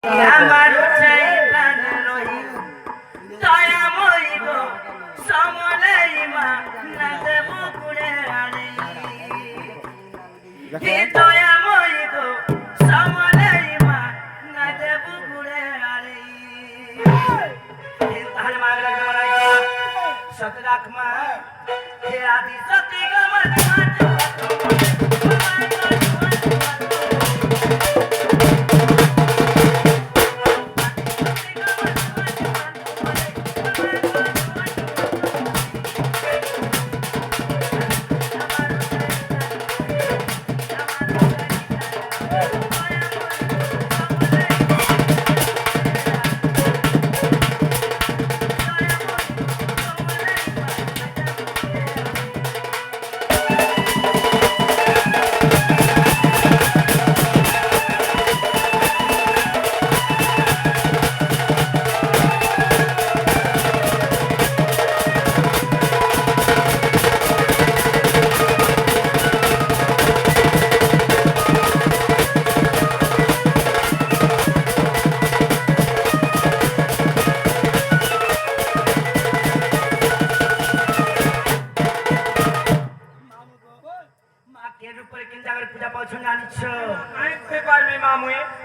আমার চাই প্রাণ রহি দয়াময়ী গো সমলাই মা না দেব গুড়ে আড়ি দয়াময়ী গো সমলাই মা না দেব গুড়ে আড়ি তাহলে মাগলা গড়াই সত রাখ মা হে আদি সতী গো মত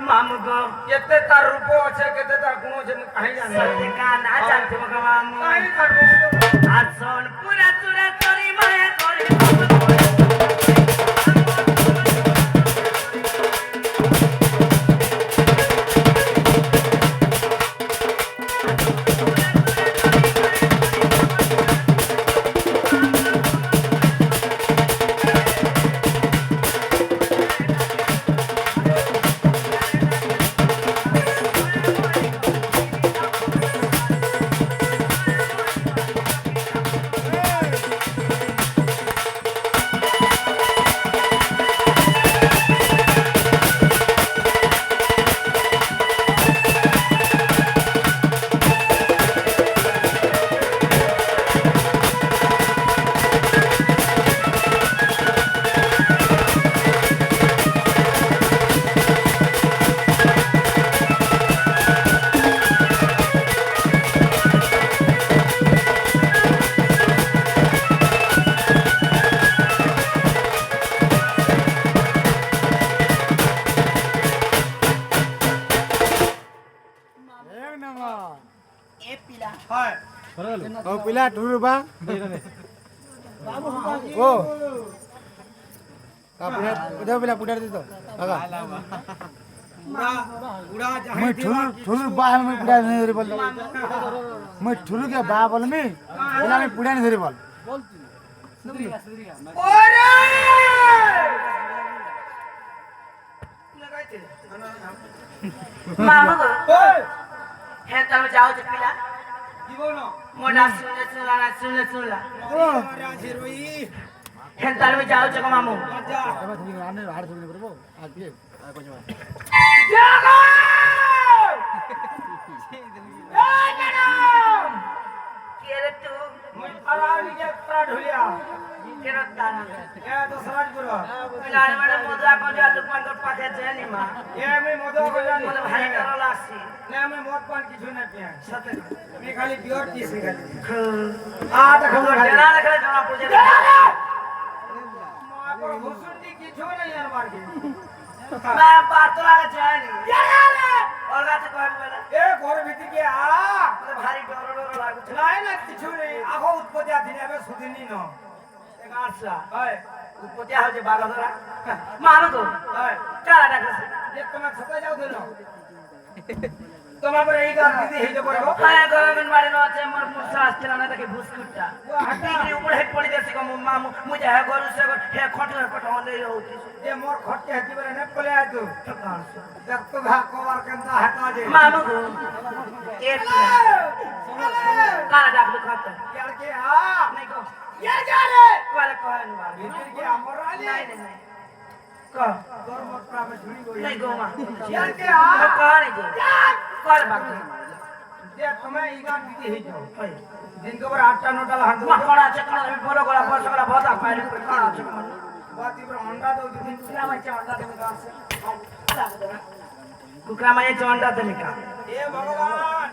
मामू गो केते तार रूपो আছে केते तार गुण আছে मु काहे जाने सत्य का ना जानते मग मामू काहे तार आज सोन पूरा चुरा तोरी माया तोरी ओ पिला ठुरुबा ओ का पुढे पिला पुढे दे तो बघा उड़ा मैं ठुरु बा मैं पुढे नहीं धरी बोल मैं ठुरु के बा बोल मैं पिला मैं पुढे नहीं धरी बोल ओरे मामू गो हे तब जाओ जे पिला जीवन मोना सुनला ओ राजे रोई हे तब जाओ जे मामू जा अब थोड़ी आने हार थोड़ी करबो आज भी जागो के रे तू मैं आराम के प्रा ढोलिया के रे ताना ए तो समाजपुर पिलाने वाले मोदरा को जा लुकमान को पाके जेनी मा ए मैं मदो को जानी मोद भाई करो लासी ने मैं मद पान किछु न पिया सत्य मैं खाली प्योर पी से खाली आ देखो जना देखले जना पूजे मां को हुसुंडी किछु नहीं यार मार के मैं बात लागे जानी और गाते कहन वाला ए घर भीतर के आ मोद भारी डर लागु নাই না কিছু নেই আগো উৎপত্তি আদিন এবে সুদিনই ন एक आशा হয় उपत्या हो जे बागधरा मानो तो হয় काला डाकसे যে তোমার ছাতা যাও দেন তোমার পরে এই গান দিদি হইতে পারবো हाय गगन मारे न আছে मोर मुसा आस्तेला ना ताके भूसकुटा टिकरी ऊपर हेड पड़ी देसी को मामू मुझे है गरु से हे खटो पटो ले होती যে মোর খটকে হাতি বলে নে পলে আইতো দেখ তো ঘা কবার কেনতা হাতা যে मामू को एक काला डाक दिखाता यार के आ नहीं को ये जा रे वाला कहन मार भीतर के हमर आली नहीं नहीं को তোর মোর প্রাবে ঝুড়ি গই नहीं गो मा यार के आ कहानी जो कर बात যে তুমি এই গান দিদি হই যাও दिन के ऊपर 8टा 9टा हाथ मकड़ा चकड़ा में बोलो गला बस गला बहुत आ पाए कड़ा चकड़ा बाती पर अंडा दो दिन दूसरा बच्चा अंडा दे गांव से कुकरा मायाचं अंडा तुम्ही का ए भगवान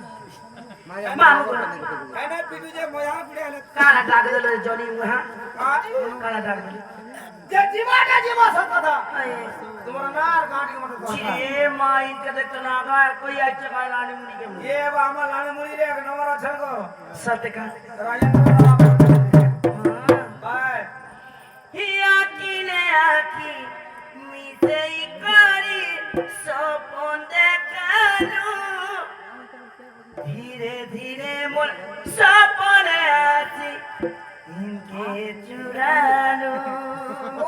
मानू काय नाही पिटू जे मजा पुढे आले काला टाक दिलं जॉनी हा काय काला टाक दिलं जे जीवा का जीवा सत्ता तुम्हारा नार काट के मत ये माँ इनके देखते ना आगा कोई अच्छा का लाने मुनी के मुनी ये बामा लाने मुड़ी रे नवरा छलको सत्य का राजेंद्र बाय हिया किने आकी मिसे इकारी सपन देखालू धीरे धीरे मोर सपने आसी इनके चुरालू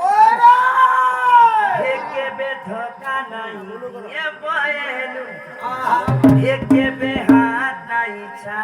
ओरा एके बे धोखा नहीं ये बोएलू एके बे